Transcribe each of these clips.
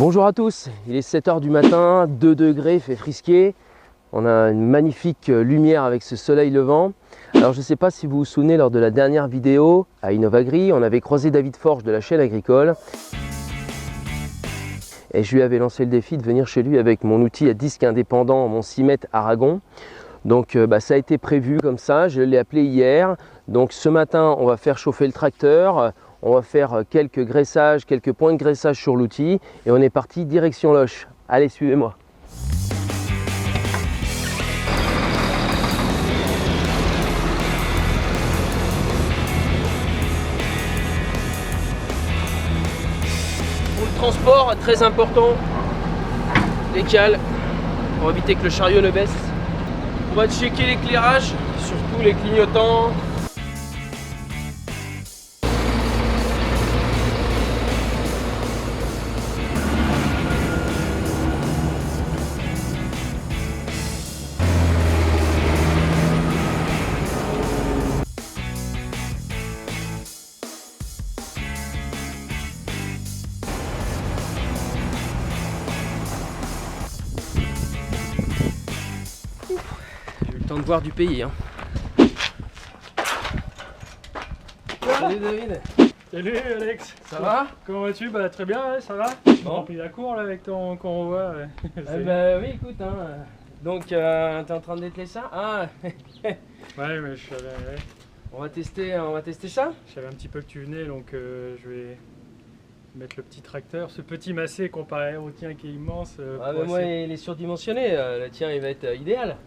Bonjour à tous, il est 7 h du matin, 2 degrés, fait frisquer. On a une magnifique lumière avec ce soleil levant. Alors je ne sais pas si vous vous souvenez, lors de la dernière vidéo à Innovagri, on avait croisé David Forge de la chaîne agricole. Et je lui avais lancé le défi de venir chez lui avec mon outil à disque indépendant, mon 6 mètres Aragon. Donc ça a été prévu comme ça, je l'ai appelé hier. Donc ce matin, on va faire chauffer le tracteur. On va faire quelques graissages, quelques points de graissage sur l'outil et on est parti direction Loches. Allez, suivez-moi. Pour le transport, très important, les cales pour éviter que le chariot ne baisse. On va checker l'éclairage, surtout les clignotants. De voir du pays. Salut David. Salut Alex. Ça va? Comment vas-tu? Bah très bien, ouais, ça va. Bon. Rempli la cour là avec ton convoi. Ouais. Bah oui, écoute, donc t'es en train de dételer ça? Ah. Ouais, mais je savais, ouais. On va tester ça? Je savais un petit peu que tu venais, donc je vais mettre le petit tracteur, ce petit massé comparé au tien qui est immense. Mais moi il est surdimensionné, le tien il va être idéal.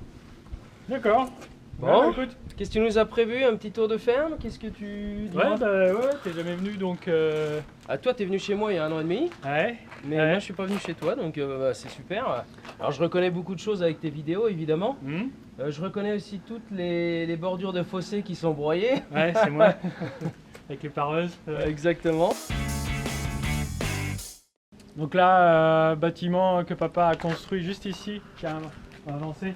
D'accord. Bon, ouais, écoute. Qu'est-ce que tu nous as prévu? Un petit tour de ferme? Qu'est-ce que tu dis? Ouais, t'es jamais venu donc. Ah, toi t'es venu chez moi il y a 1 an et demi. Ouais. Mais moi je suis pas venu chez toi, donc c'est super. Alors je reconnais beaucoup de choses avec tes vidéos évidemment. Je reconnais aussi toutes les bordures de fossés qui sont broyées. Ouais, c'est moi. Avec les pareuses. Exactement. Donc là, bâtiment que papa a construit juste ici, qui a avancé.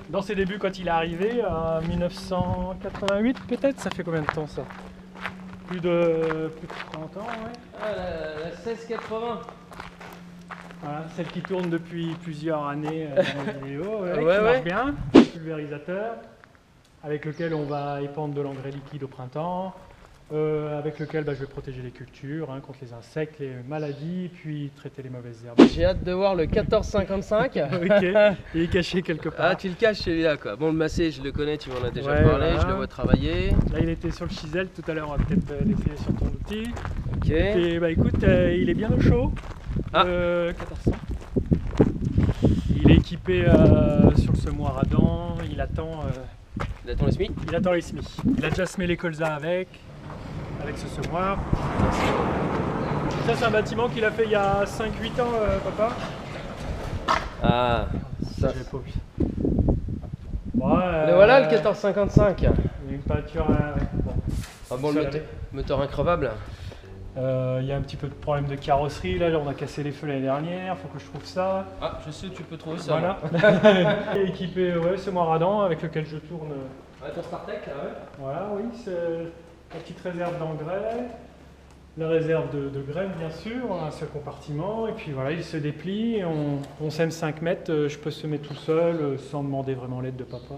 Dans ses débuts, quand il est arrivé, en 1988 peut-être, ça fait combien de temps ça? Plus de 30 ans, ouais. Ah, la 1680. Voilà, celle qui tourne depuis plusieurs années dans la vidéo, qui ouais. marche bien. Le pulvérisateur, avec lequel on va épandre de l'engrais liquide au printemps, avec lequel je vais protéger les cultures contre les insectes, les maladies, puis traiter les mauvaises herbes. J'ai hâte de voir le 1455. Ok, il est caché quelque part. Ah, tu le caches celui-là quoi. Bon, le massé, je le connais, tu m'en as déjà Ouais, parlé, voilà. je le vois travailler. Là, il était sur le chisel tout à l'heure, on va peut-être défiler sur ton outil. Ok. Et écoute, il est bien au chaud, 1400. Il est équipé sur le semoir à dents, il attend les SMI. Il attend les semis. Il a déjà semé les colzas avec ce semoir. Ça, c'est un bâtiment qu'il a fait il y a 5-8 ans, papa. Ah, ça. J'ai pas vu. Le voilà le 1455. Il y a une peinture. Bon. Ah bon, le moteur increvable. Il y a un petit peu de problème de carrosserie. Là, on a cassé les feux l'année dernière. Faut que je trouve ça. Ah, je sais où tu peux trouver ça. Voilà. Il est équipé, semoir à dents avec lequel je tourne. Ouais, ton Startec là, ouais. Voilà, oui, c'est la petite réserve d'engrais, la réserve de graines bien sûr, un seul compartiment, et puis voilà, il se déplie, et on sème 5 mètres, je peux semer tout seul, sans demander vraiment l'aide de papa.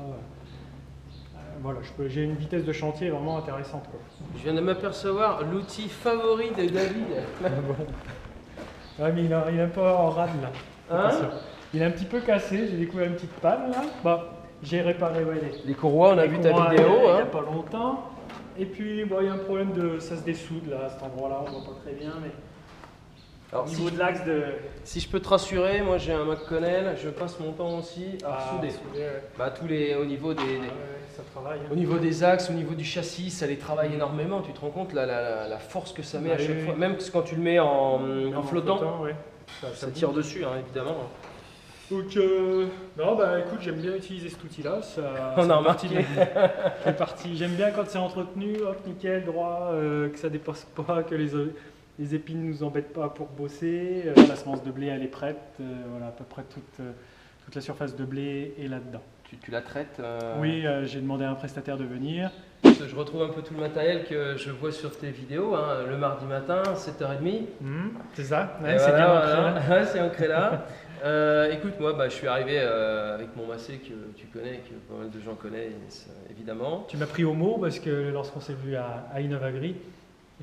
Voilà, j'ai une vitesse de chantier vraiment intéressante, quoi. Je viens de m'apercevoir l'outil favori de David. Ouais, mais il est un peu en rade là. Hein? Il est un petit peu cassé, j'ai découvert une petite panne là. Bah, j'ai réparé les courroies, on a vu ta vidéo. Il n'y a pas longtemps. Et puis, il y a un problème ça se dessoude là, à cet endroit-là, on voit pas très bien. Mais alors, au niveau de l'axe de. Si je peux te rassurer, moi j'ai un McConnell, je passe mon temps aussi à souder. Ouais. Tous les, au niveau des, ça travaille. Au niveau des axes, au niveau du châssis, ça les travaille énormément. Tu te rends compte la force que ça met à chaque fois. Même quand tu le mets en flottant, ça tire dessus, évidemment. Donc, non, écoute, j'aime bien utiliser cet outil-là. Ça on a remarqué. C'est parti. J'aime bien quand c'est entretenu, hop, nickel, droit, que ça dépasse pas, que les épines nous embêtent pas pour bosser. La semence de blé, elle est prête. Voilà, à peu près toute la surface de blé est là-dedans. Tu la traites Oui, j'ai demandé à un prestataire de venir. je retrouve un peu tout le matériel que je vois sur tes vidéos, hein, le mardi matin, 7h30. C'est ça, Ouais, c'est bien ancré là. voilà, c'est ancré là. Écoute, moi je suis arrivé avec mon Massey que tu connais, que pas mal de gens connaissent évidemment. Tu m'as pris au mot parce que lorsqu'on s'est vu à Innovagri,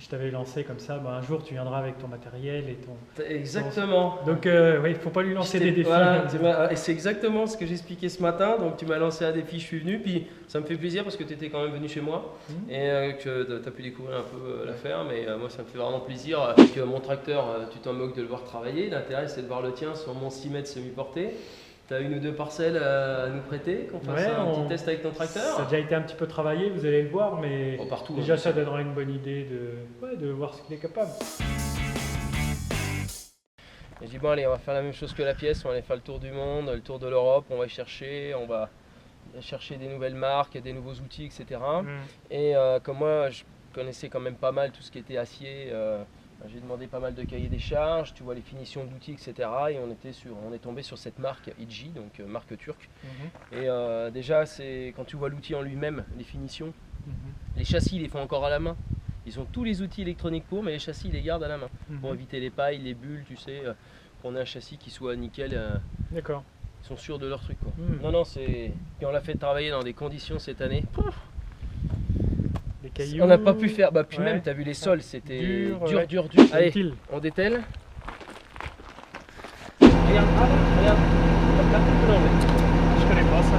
je t'avais lancé comme ça, un jour tu viendras avec ton matériel et ton... Exactement. Donc oui, il ne faut pas lui lancer des défis. Voilà, et c'est exactement ce que j'expliquais ce matin, donc tu m'as lancé un défi, je suis venu, puis ça me fait plaisir parce que tu étais quand même venu chez moi et que tu as pu découvrir un peu la ferme, et moi ça me fait vraiment plaisir que mon tracteur, tu t'en moques de le voir travailler, l'intérêt c'est de voir le tien sur mon 6 mètres semi-porté. Tu as une ou deux parcelles à nous prêter, qu'on fasse un petit test avec ton tracteur? Ça a déjà été un petit peu travaillé, vous allez le voir, mais partout, déjà ça donnera une bonne idée de voir ce qu'il est capable. Et je dis bon allez, on va faire la même chose que la pièce, on va aller faire le tour du monde, le tour de l'Europe, on va chercher des nouvelles marques, des nouveaux outils, etc. Et comme moi je connaissais quand même pas mal tout ce qui était acier, j'ai demandé pas mal de cahiers des charges, tu vois les finitions d'outils, etc. Et on est tombé sur cette marque IDJ, donc marque turque. Et déjà, c'est quand tu vois l'outil en lui-même, les finitions, les châssis, ils les font encore à la main. Ils ont tous les outils électroniques pour, mais les châssis, ils les gardent à la main. Pour éviter les pailles, les bulles, tu sais, qu'on ait un châssis qui soit nickel. D'accord. Ils sont sûrs de leur truc, quoi. Non, c'est... Puis on l'a fait travailler dans des conditions cette année. Cailloux. On n'a pas pu faire, puis même tu as vu les sols, c'était dur. Allez, on dételle. Regarde, regarde. Je connais pas ça.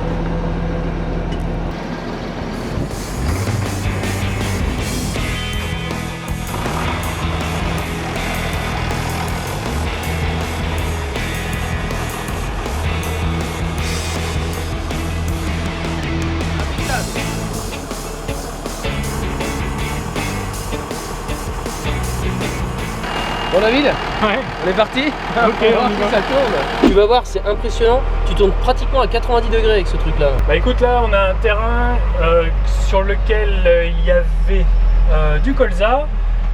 Bon David, on est parti. Ok, on y va. Ça tourne. Tu vas voir, c'est impressionnant. Tu tournes pratiquement à 90 degrés avec ce truc là. Écoute, là on a un terrain sur lequel il y avait du colza.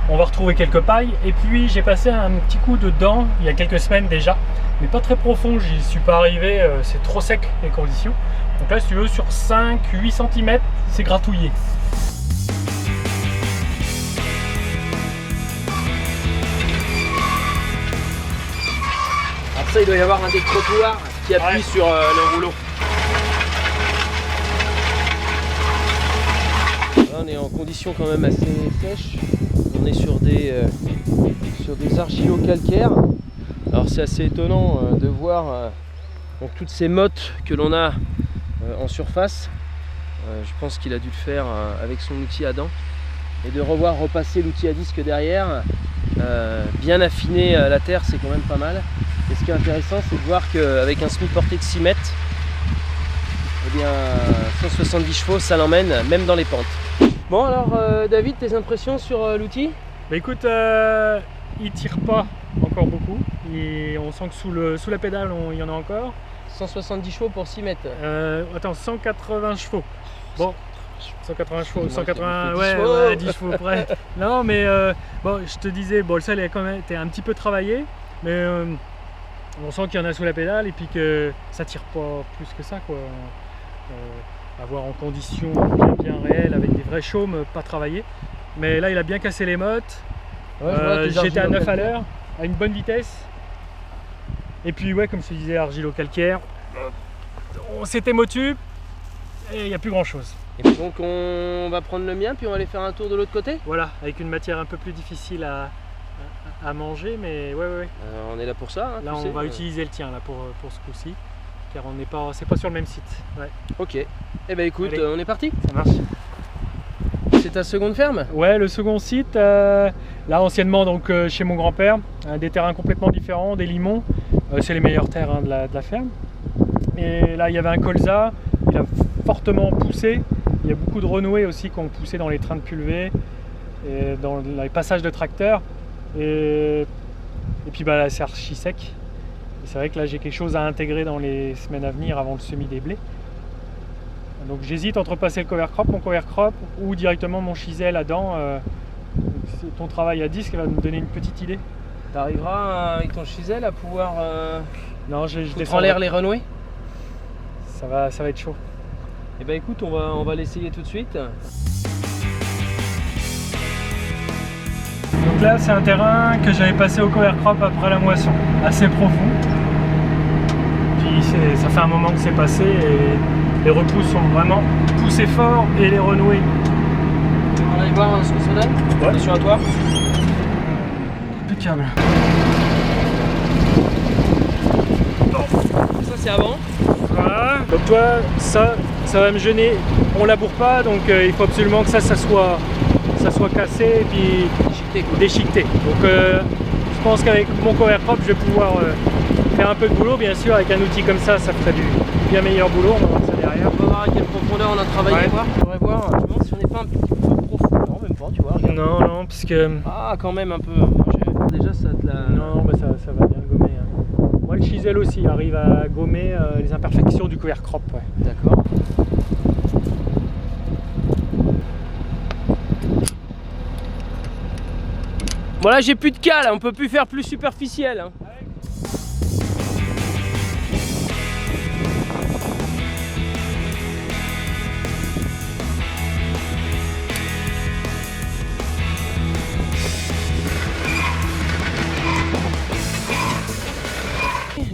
On va retrouver quelques pailles. Et puis j'ai passé un petit coup dedans il y a quelques semaines déjà, mais pas très profond. J'y suis pas arrivé, c'est trop sec les conditions. Donc là, si tu veux, sur 5-8 cm, c'est gratouillé. Ça, il doit y avoir un décrotoir qui appuie sur le rouleau. Là, on est en conditions quand même assez sèches. On est sur des argilo-calcaires. Alors c'est assez étonnant de voir donc, toutes ces mottes que l'on a en surface. Je pense qu'il a dû le faire avec son outil à dents. Et de revoir repasser l'outil à disque derrière, bien affiner la terre, c'est quand même pas mal. Et ce qui est intéressant, c'est de voir qu'avec un semi-porté de 6 mètres, eh bien, 170 chevaux, ça l'emmène même dans les pentes. Bon alors David, tes impressions sur l'outil? Écoute, il tire pas encore beaucoup. Et on sent que sous la pédale, il y en a encore. 170 chevaux pour 6 mètres. Attends, 180 chevaux. Bon, 180 chevaux, 180, ouais, 10 chevaux près. Non, mais bon, je te disais, bon, le sol a quand même été un petit peu travaillé, mais on sent qu'il y en a sous la pédale et puis que ça tire pas plus que ça, quoi. À voir en conditions bien réelles avec des vrais chaumes, pas travaillés. Mais là, il a bien cassé les mottes. J'étais à 9 à l'heure, à une bonne vitesse. Et puis, ouais, comme je te disais, argilo-calcaire. C'était motu et il n'y a plus grand chose. Et puis donc on va prendre le mien puis on va aller faire un tour de l'autre côté. Voilà, avec une matière un peu plus difficile à manger, mais ouais. On est là pour ça. Hein, là on va utiliser le tien là, pour ce coup-ci, car c'est pas sur le même site. Ouais. Ok, et ben écoute, allez, on est parti. Ça marche. C'est ta seconde ferme? Ouais, le second site, là anciennement donc chez mon grand-père, des terrains complètement différents, des limons, c'est les meilleures terres de la ferme. Et là il y avait un colza, il a fortement poussé. Il y a beaucoup de renouées aussi qui ont poussé dans les trains de pulvée et dans les passages de tracteurs. Et puis là c'est archi sec. Et c'est vrai que là j'ai quelque chose à intégrer dans les semaines à venir avant le semis des blés. Donc j'hésite entre passer mon cover crop ou directement mon chisel à dents. Ton travail à disque va me donner une petite idée. Tu arriveras avec ton chisel à pouvoir non, je descends en l'air les renouées? Ça va être chaud. Et ben écoute, on va l'essayer tout de suite. Donc là c'est un terrain que j'avais passé au cover crop après la moisson, assez profond. Puis ça fait un moment que c'est passé et les repousses sont vraiment poussées fort et les renouées. On va aller voir ce que ça donne. Ouais. Attention à toi. Impeccable. Ça c'est avant. Voilà. Donc toi, ça va me gêner. On laboure pas, donc il faut absolument que ça soit cassé et puis déchiqueté. Donc je pense qu'avec mon cover crop, je vais pouvoir faire un peu de boulot. Bien sûr, avec un outil comme ça ferait du bien meilleur boulot. On va voir ça derrière. On va voir à quelle profondeur on a travaillé. Ouais. On va voir. Je me demande si on n'est pas un petit peu profond. Non, même pas, tu vois. Regarde. Non, parce que... Ah, quand même un peu. Déjà, ça te la... Non, bah ça va bien le gommer. Hein. Moi, le chisel aussi arrive à gommer les imperfections du cover crop. Ouais. D'accord. Voilà, j'ai plus de cale, on peut plus faire plus superficiel. Hein.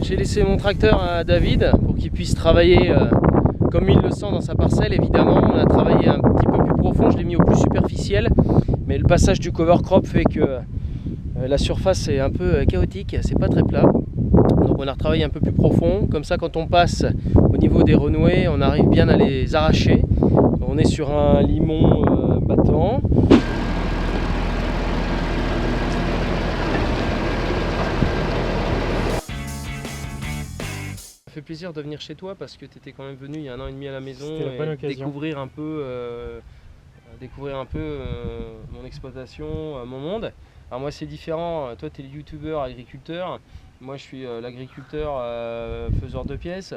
J'ai laissé mon tracteur à David pour qu'il puisse travailler comme il le sent dans sa parcelle. Évidemment, on a travaillé un petit peu plus profond, je l'ai mis au plus superficiel, mais le passage du cover crop fait que la surface est un peu chaotique, c'est pas très plat. Donc on a retravaillé un peu plus profond, comme ça quand on passe au niveau des renouées, on arrive bien à les arracher. On est sur un limon battant. Ça fait plaisir de venir chez toi parce que tu étais quand même venu il y a 1 an et demi à la maison et découvrir un peu mon exploitation, mon monde. Alors moi c'est différent, toi tu es le youtubeur agriculteur, moi je suis l'agriculteur faiseur de pièces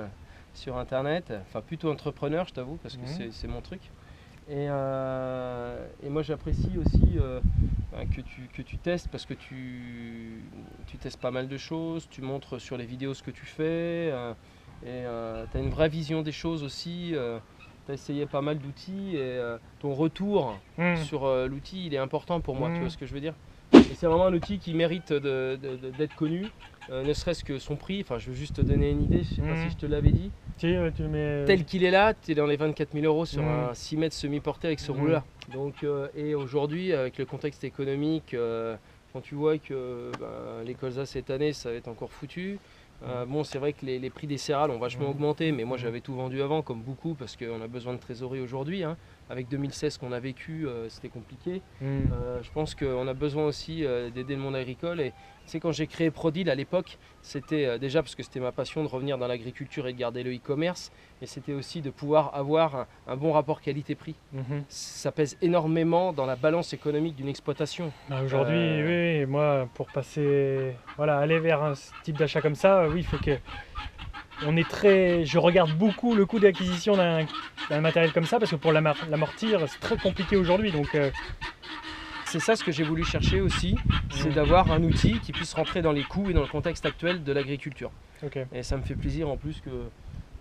sur internet, enfin plutôt entrepreneur je t'avoue parce que c'est mon truc. Et moi j'apprécie aussi que tu testes parce que tu testes pas mal de choses, tu montres sur les vidéos ce que tu fais et tu as une vraie vision des choses aussi. Tu as essayé pas mal d'outils et ton retour sur l'outil il est important pour moi, tu vois ce que je veux dire. Et c'est vraiment un outil qui mérite d'être connu, ne serait-ce que son prix. Enfin, je veux juste te donner une idée, je sais pas si je te l'avais dit. Si, tu le mets... Tel qu'il est là, tu es dans les 24 000 € sur un 6 mètres semi-porté avec ce rouleau-là. Donc, et aujourd'hui, avec le contexte économique, quand tu vois que les colzas cette année, ça va être encore foutu. Bon, c'est vrai que les prix des céréales ont vachement augmenté, mais moi j'avais tout vendu avant, comme beaucoup, parce qu'on a besoin de trésorerie aujourd'hui. Hein. Avec 2016 qu'on a vécu, c'était compliqué. Je pense qu'on a besoin aussi d'aider le monde agricole. Et tu sais, quand j'ai créé Prodil à l'époque, c'était déjà parce que c'était ma passion de revenir dans l'agriculture et de garder le e-commerce, mais c'était aussi de pouvoir avoir un bon rapport qualité-prix. Ça pèse énormément dans la balance économique d'une exploitation. Aujourd'hui, oui, moi, pour passer, voilà, aller vers un type d'achat comme ça, oui, il faut que... je regarde beaucoup le coût d'acquisition d'un matériel comme ça parce que pour l'amortir, c'est très compliqué aujourd'hui. Donc, c'est ça ce que j'ai voulu chercher aussi, c'est d'avoir un outil qui puisse rentrer dans les coûts et dans le contexte actuel de l'agriculture. Et ça me fait plaisir en plus que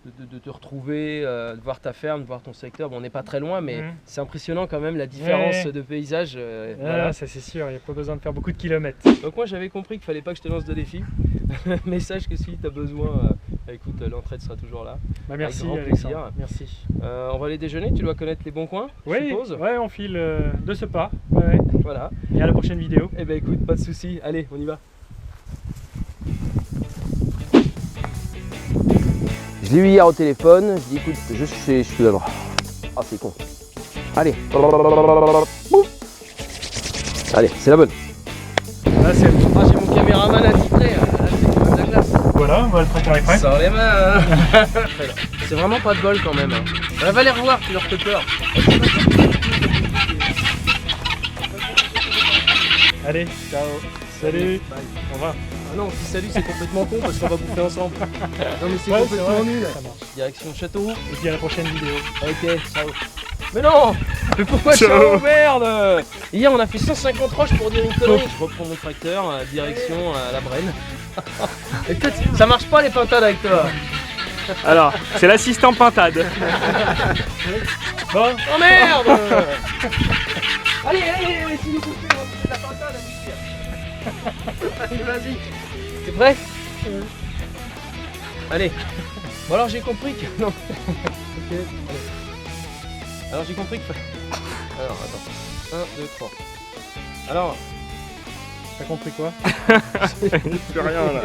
de te retrouver, de voir ta ferme, de voir ton secteur. Bon, on n'est pas très loin, mais c'est impressionnant quand même la différence de paysage. Voilà. Ça c'est sûr, il n'y a pas besoin de faire beaucoup de kilomètres. Donc moi j'avais compris qu'il fallait pas que je te lance de défi. Mais sache que si tu as besoin, écoute, l'entraide sera toujours là. Merci Alexandre. Merci. On va aller déjeuner, tu dois connaître les bons coins, je suppose. Ouais, on file de ce pas. Voilà. Et à la prochaine vidéo. Eh ben écoute, pas de soucis, allez, on y va. Je l'ai eu hier au téléphone, je dis écoute, je suis là. Ah c'est con. Allez. Allez, c'est la bonne. Là c'est bon. Ah, j'ai mon caméraman attitré, là c'est de la glace. Voilà, le tracteur est prêt. Sors les mains. C'est vraiment pas de bol quand même. Va les revoir, tu leur fais peur. Allez, ciao. Salut. Bye. Au revoir. Ah non, si salut c'est complètement con parce qu'on va bouffer ensemble. Non mais c'est complètement nul. Ça marche. Direction château. Et puis à la prochaine vidéo. Ok, ciao. Mais non. Mais pourquoi ciao, merde. Hier on a fait 150 roches pour dire une connerie. Je reprends mon tracteur, direction la Brenne. Et peut-être ça marche pas les pintades avec toi. Alors, c'est l'assistant pintade. Bon. Oh merde. Allez, s'il nous plaît, on fait la pâte à la bouche. Allez, vas-y. T'es prêt? Allez. Bon alors j'ai compris que... Non. Ok, allez. Alors j'ai compris que... Alors attends. 1, 2, 3. Alors... T'as compris quoi? Plus rien là.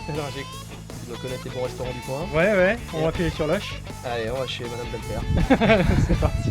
Alors j'ai... Tu dois connaître les bons restaurants du coin. Ouais, on va appuyer sur l'oche. Allez, on va chez Madame Belter. C'est parti.